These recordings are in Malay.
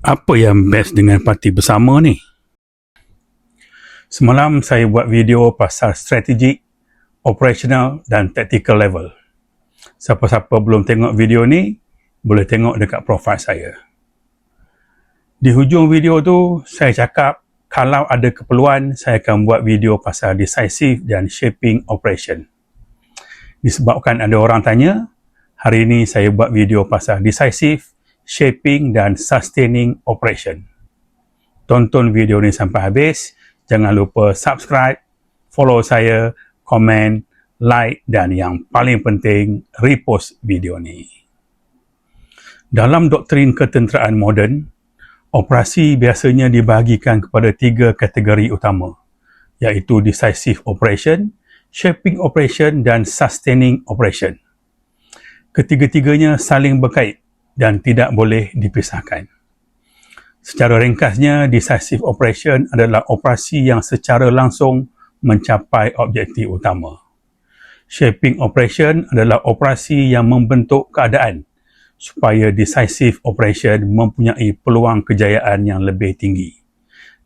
Apa yang best dengan parti bersama ni? Semalam saya buat video pasal strategik, operational dan tactical level. Siapa-siapa belum tengok video ni, boleh tengok dekat profil saya. Di hujung video tu, saya cakap kalau ada keperluan, saya akan buat video pasal decisive dan shaping operation. Disebabkan ada orang tanya, hari ini saya buat video pasal decisive, shaping dan sustaining operation. Tonton video ni sampai habis. Jangan lupa subscribe, follow saya, komen, like dan yang paling penting, repost video ni. Dalam doktrin ketenteraan moden, operasi biasanya dibahagikan kepada 3 kategori utama, iaitu decisive operation, shaping operation dan sustaining operation. Ketiga-tiganya saling berkait dan tidak boleh dipisahkan. Secara ringkasnya, decisive operation adalah operasi yang secara langsung mencapai objektif utama. Shaping operation adalah operasi yang membentuk keadaan supaya decisive operation mempunyai peluang kejayaan yang lebih tinggi.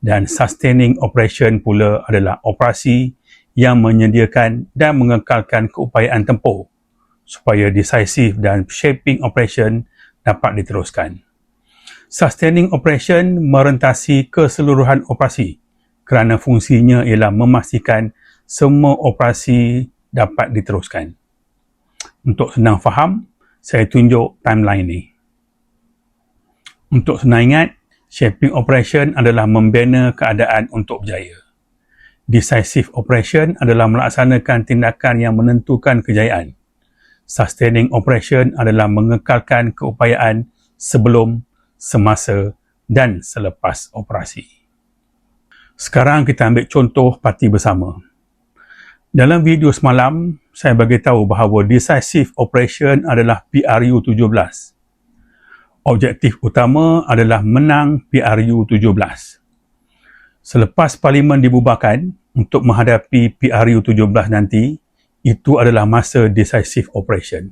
Dan sustaining operation pula adalah operasi yang menyediakan dan mengekalkan keupayaan tempur supaya decisive dan shaping operation dapat diteruskan. Sustaining operation merentasi keseluruhan operasi kerana fungsinya ialah memastikan semua operasi dapat diteruskan. Untuk senang faham, saya tunjuk timeline ni. Untuk senang ingat, shaping operation adalah membina keadaan untuk berjaya. Decisive operation adalah melaksanakan tindakan yang menentukan kejayaan. Sustaining operation adalah mengekalkan keupayaan sebelum, semasa dan selepas operasi. Sekarang kita ambil contoh parti bersama. Dalam video semalam, saya bagi tahu bahawa decisive operation adalah PRU-17. Objektif utama adalah menang PRU-17. Selepas Parlimen dibubarkan untuk menghadapi PRU-17 nanti, itu adalah masa decisive operation.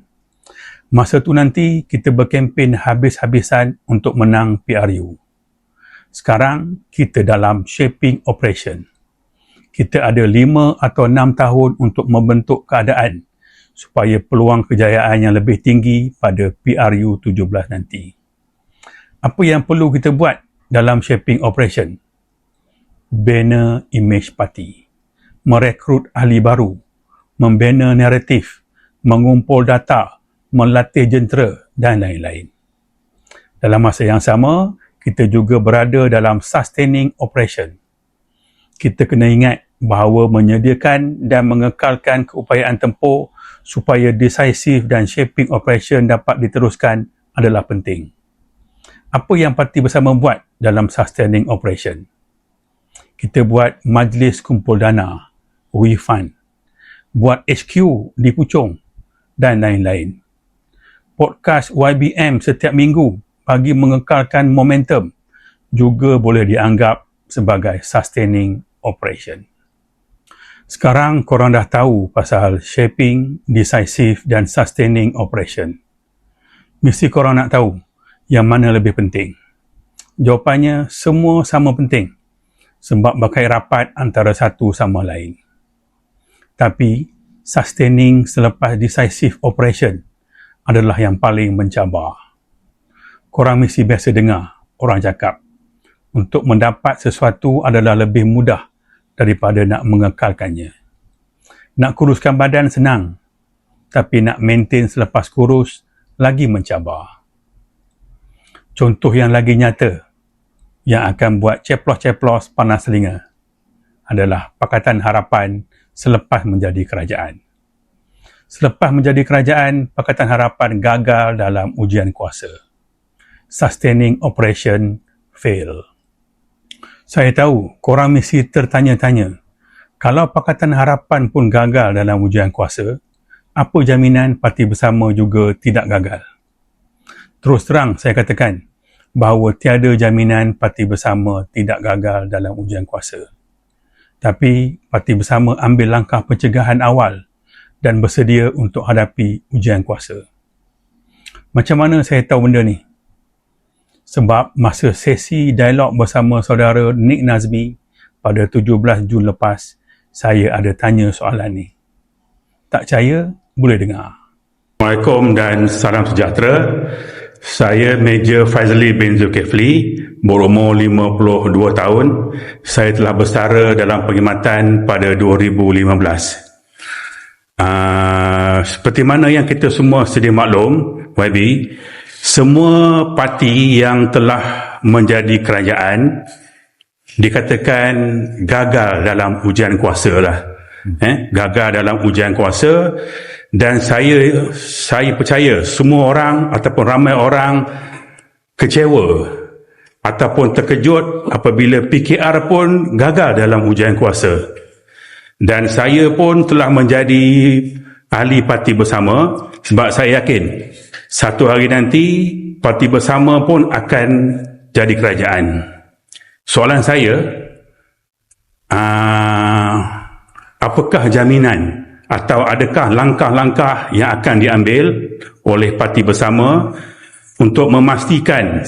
Masa tu nanti kita berkempen habis-habisan untuk menang PRU. Sekarang kita dalam shaping operation. Kita ada 5 atau 6 tahun untuk membentuk keadaan supaya peluang kejayaan yang lebih tinggi pada PRU-17 nanti. Apa yang perlu kita buat dalam shaping operation? Bina image parti, merekrut ahli baru, membina naratif, mengumpul data, melatih jentera dan lain-lain. Dalam masa yang sama, kita juga berada dalam sustaining operation. Kita kena ingat bahawa menyediakan dan mengekalkan keupayaan tempur supaya decisive dan shaping operation dapat diteruskan adalah penting. Apa yang parti bersama buat dalam sustaining operation? Kita buat majlis kumpul dana, WeFund, buat HQ di Puchong dan lain-lain. Podcast YBM setiap minggu bagi mengekalkan momentum juga boleh dianggap sebagai sustaining operation. Sekarang korang dah tahu pasal shaping, decisive dan sustaining operation. Mesti korang nak tahu yang mana lebih penting. Jawapannya semua sama penting sebab berkait rapat antara satu sama lain. Tapi sustaining selepas decisive operation adalah yang paling mencabar. Korang mesti biasa dengar orang cakap, untuk mendapat sesuatu adalah lebih mudah daripada nak mengekalkannya. Nak kuruskan badan senang, tapi nak maintain selepas kurus lagi mencabar. Contoh yang lagi nyata yang akan buat ceplos-ceplos panas telinga adalah Pakatan Harapan selepas menjadi kerajaan. Selepas menjadi kerajaan, Pakatan Harapan gagal dalam ujian kuasa. Sustaining operation fail. Saya tahu korang mesti tertanya-tanya, kalau Pakatan Harapan pun gagal dalam ujian kuasa, apa jaminan parti bersama juga tidak gagal? Terus terang saya katakan bahawa tiada jaminan parti bersama tidak gagal dalam ujian kuasa. Tapi parti bersama ambil langkah pencegahan awal dan bersedia untuk hadapi ujian kuasa. Macam mana saya tahu benda ni? Sebab masa sesi dialog bersama saudara Nick Nazmi pada 17 Jun lepas, saya ada tanya soalan ni. Tak percaya, boleh dengar. Assalamualaikum dan salam sejahtera. Saya Major Faizali bin Zulkifli, berumur 52 tahun. Saya telah bersara dalam perkhidmatan pada 2015. Seperti mana yang kita semua sedia maklum, YB, semua parti yang telah menjadi kerajaan dikatakan gagal dalam ujian kuasa lah. Gagal dalam ujian kuasa, dan saya percaya semua orang ataupun ramai orang kecewa ataupun terkejut apabila PKR pun gagal dalam ujian kuasa. Dan saya pun telah menjadi ahli parti bersama, sebab saya yakin satu hari nanti parti bersama pun akan jadi kerajaan. Soalan saya, apakah jaminan atau adakah langkah-langkah yang akan diambil oleh parti bersama untuk memastikan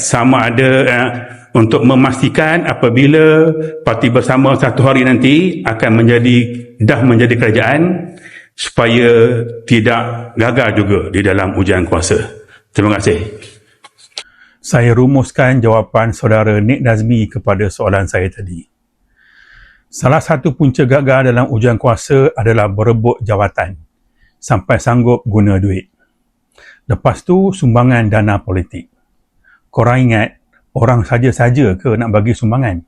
memastikan apabila parti bersama satu hari nanti akan menjadi kerajaan, supaya tidak gagal juga di dalam ujian kuasa. Terima kasih. Saya rumuskan jawapan saudara Nick Nazmi kepada soalan saya tadi. Salah satu punca gagal dalam ujian kuasa adalah berebut jawatan sampai sanggup guna duit. Lepas tu sumbangan dana politik. Korang ingat, orang saja-saja ke nak bagi sumbangan?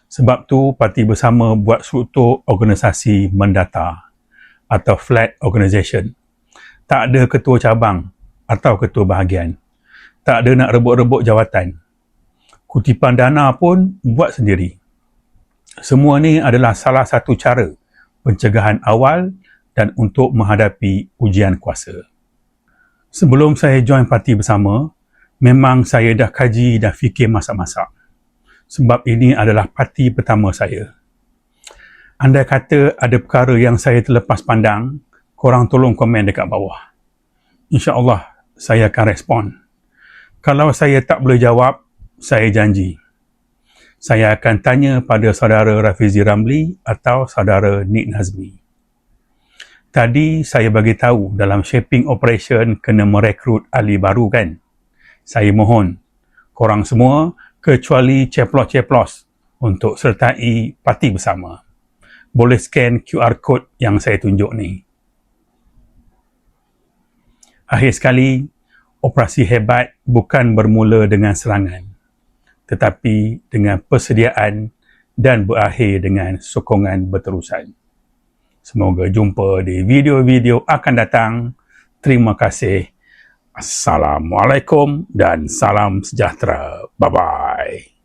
Sebab tu parti bersama buat struktur organisasi mendata atau flat organisation. Tak ada ketua cabang atau ketua bahagian. Tak ada nak rebut-rebut jawatan. Kutipan dana pun buat sendiri. Semua ni adalah salah satu cara pencegahan awal dan untuk menghadapi ujian kuasa. Sebelum saya join parti bersama, memang saya dah kaji dan fikir masak-masak. Sebab ini adalah parti pertama saya. Andai kata ada perkara yang saya terlepas pandang, korang tolong komen dekat bawah. InsyaAllah saya akan respon. Kalau saya tak boleh jawab, saya janji saya akan tanya pada saudara Rafizi Ramli atau saudara Nick Nazmi. Tadi saya bagi tahu dalam shaping operation kena merekrut ahli baru kan? Saya mohon korang semua kecuali ceplos-ceplos untuk sertai parti bersama. Boleh scan QR code yang saya tunjuk ni. Akhir sekali, operasi hebat bukan bermula dengan serangan, tetapi dengan persediaan dan berakhir dengan sokongan berterusan. Semoga jumpa di video-video akan datang. Terima kasih. Assalamualaikum dan salam sejahtera. Bye-bye.